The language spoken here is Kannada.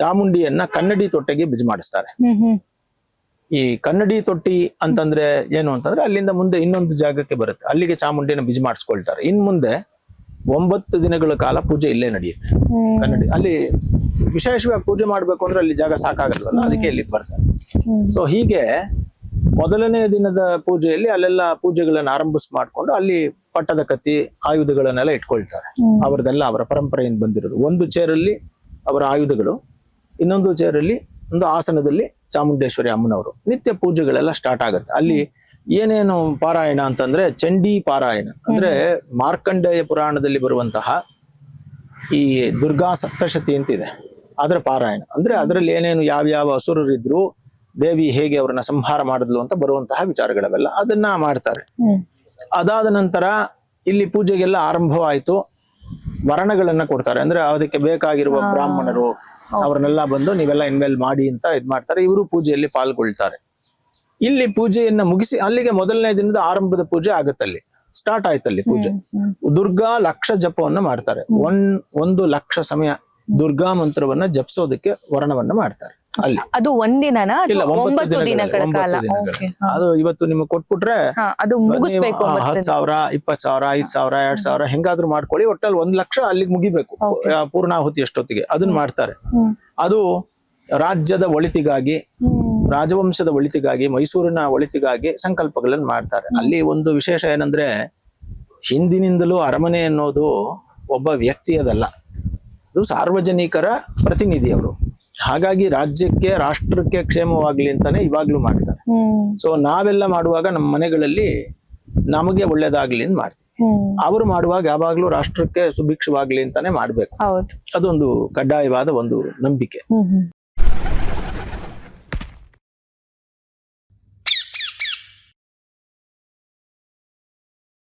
ಚಾಮುಂಡಿಯನ್ನ ಕನ್ನಡಿ ತೊಟ್ಟೆಗೆ ಬಿಜಮಾಡಿಸ್ತಾರೆ. ಈ ಕನ್ನಡಿ ತೊಟ್ಟಿ ಅಂತಂದ್ರೆ ಏನು ಅಂತಂದ್ರೆ ಅಲ್ಲಿಂದ ಮುಂದೆ ಇನ್ನೊಂದು ಜಾಗಕ್ಕೆ ಬರುತ್ತೆ, ಅಲ್ಲಿಗೆ ಚಾಮುಂಡಿನ ಬಿಜಮಾಡಿಸ್ಕೊಳ್ತಾರೆ. ಇನ್ ಮುಂದೆ 9 ದಿನಗಳ ಕಾಲ ಪೂಜೆ ಇಲ್ಲೇ ನಡೆಯುತ್ತೆ ಕನ್ನಡಿ. ಅಲ್ಲಿ ವಿಶೇಷವಾಗಿ ಪೂಜೆ ಮಾಡ್ಬೇಕು ಅಂದ್ರೆ ಅಲ್ಲಿ ಜಾಗ ಸಾಕಾಗಲ್ವಲ್ಲ, ಅದಕ್ಕೆ ಇಲ್ಲಿಗೆ ಬರ್ತಾರೆ. ಸೊ ಹೀಗೆ ಮೊದಲನೇ ದಿನದ ಪೂಜೆಯಲ್ಲಿ ಅಲ್ಲೆಲ್ಲ ಪೂಜೆಗಳನ್ನ ಮಾಡ್ಕೊಂಡು ಅಲ್ಲಿ ಪಟ್ಟದ ಕತ್ತಿ ಆಯುಧಗಳನ್ನೆಲ್ಲ ಇಟ್ಕೊಳ್ತಾರೆ. ಅವರದೆಲ್ಲ ಅವರ ಪರಂಪರೆಯಿಂದ ಬಂದಿರೋದು. ಒಂದು ಚೇರಲ್ಲಿ ಅವರ ಆಯುಧಗಳು, ಇನ್ನೊಂದು ಚೇರಲ್ಲಿ ಒಂದು ಆಸನದಲ್ಲಿ ಚಾಮುಂಡೇಶ್ವರಿ ಅಮ್ಮನವರು. ನಿತ್ಯ ಪೂಜೆಗಳೆಲ್ಲ ಸ್ಟಾರ್ಟ್ ಆಗುತ್ತೆ. ಅಲ್ಲಿ ಏನೇನು ಪಾರಾಯಣ ಅಂತಂದ್ರೆ ಚಂಡಿ ಪಾರಾಯಣ ಅಂದ್ರೆ ಮಾರ್ಕಂಡೇಯ ಪುರಾಣದಲ್ಲಿ ಬರುವಂತಹ ಈ ದುರ್ಗಾ ಸಪ್ತಶತಿ ಅಂತಿದೆ, ಅದರ ಪಾರಾಯಣ. ಅಂದ್ರೆ ಅದರಲ್ಲಿ ಏನೇನು ಯಾವ್ಯಾವ ಅಸುರರಿದ್ರು, ದೇವಿ ಹೇಗೆ ಅವರನ್ನ ಸಂಹಾರ ಮಾಡಿದ್ಲು ಅಂತ ಬರುವಂತಹ ವಿಚಾರಗಳವೆಲ್ಲ ಅದನ್ನ ಮಾಡ್ತಾರೆ. ಅದಾದ ನಂತರ ಇಲ್ಲಿ ಪೂಜೆಗೆಲ್ಲ ಆರಂಭವಾಯಿತು. ವರ್ಣಗಳನ್ನ ಕೊಡ್ತಾರೆ, ಅಂದ್ರೆ ಅದಕ್ಕೆ ಬೇಕಾಗಿರುವ ಬ್ರಾಹ್ಮಣರು ಅವ್ರನ್ನೆಲ್ಲ ಬಂದು ನೀವೆಲ್ಲ ಇನ್ಮೇಲ್ ಮಾಡಿ ಅಂತ ಇದ್ ಮಾಡ್ತಾರೆ. ಇವರು ಪೂಜೆಯಲ್ಲಿ ಪಾಲ್ಗೊಳ್ತಾರೆ. ಇಲ್ಲಿ ಪೂಜೆಯನ್ನ ಮುಗಿಸಿ ಅಲ್ಲಿಗೆ ಮೊದಲನೇ ದಿನದ ಆರಂಭದ ಪೂಜೆ ಆಗುತ್ತಲ್ಲಿ ಸ್ಟಾರ್ಟ್ ಆಯ್ತಲ್ಲಿ ಪೂಜೆ. ದುರ್ಗಾ ಲಕ್ಷ ಜಪವನ್ನ ಮಾಡ್ತಾರೆ. 1 ಲಕ್ಷ ಸಮಯ ದುರ್ಗಾ ಮಂತ್ರವನ್ನ ಜಪಿಸೋದಕ್ಕೆ ವರ್ಣವನ್ನ ಮಾಡ್ತಾರೆ ಅಲ್ಲಿ. ಅದು ಒಂದಿನನಾ? ಇಲ್ಲ, 9 ದಿನಗಳ ಕಾಲ. ಅದು ಇವತ್ತು ನಿಮ್ಗೆ ಕೊಟ್ಬಿಟ್ರೆ ಅದು ಮುಗಿಸ್ಬೇಕು. 10,000 20,000 5,000 2,000 ಹೆಂಗಾದ್ರೂ ಮಾಡ್ಕೊಳ್ಳಿ, ಒಟ್ಟಲ್ಲಿ 1 ಲಕ್ಷ ಅಲ್ಲಿಗೆ ಮುಗಿಬೇಕು ಪೂರ್ಣಾಹುತಿ ಅಷ್ಟೊತ್ತಿಗೆ. ಅದನ್ನ ಮಾಡ್ತಾರೆ. ಅದು ರಾಜ್ಯದ ಒಳಿತಿಗಾಗಿ, ರಾಜವಂಶದ ಒಳಿತಿಗಾಗಿ, ಮೈಸೂರಿನ ಒಳಿತಿಗಾಗಿ ಸಂಕಲ್ಪಗಳನ್ನು ಮಾಡ್ತಾರೆ. ಅಲ್ಲಿ ಒಂದು ವಿಶೇಷ ಏನಂದ್ರೆ ಹಿಂದಿನಿಂದಲೂ ಅರಮನೆ ಅನ್ನೋದು ಒಬ್ಬ ವ್ಯಕ್ತಿಯದಲ್ಲ, ಅದು ಸಾರ್ವಜನಿಕರ ಪ್ರತಿನಿಧಿ ಅವರು. ಹಾಗಾಗಿ ರಾಜ್ಯಕ್ಕೆ ರಾಷ್ಟ್ರಕ್ಕೆ ಕ್ಷೇಮವಾಗ್ಲಿ ಅಂತಾನೆ ಇವಾಗ್ಲೂ ಮಾಡ್ತಾರೆ. ಸೊ ನಾವೆಲ್ಲ ಮಾಡುವಾಗ ನಮ್ಮ ಮನೆಗಳಲ್ಲಿ ನಮಗೆ ಒಳ್ಳೇದಾಗ್ಲಿ ಅಂತ ಮಾಡ್ತೀವಿ. ಅವರು ಮಾಡುವಾಗ ಯಾವಾಗ್ಲೂ ರಾಷ್ಟ್ರಕ್ಕೆ ಸುಭಿಕ್ಷವಾಗ್ಲಿ ಅಂತಾನೆ ಮಾಡ್ಬೇಕು. ಅದೊಂದು ಕಡ್ಡಾಯವಾದ ಒಂದು ನಂಬಿಕೆ.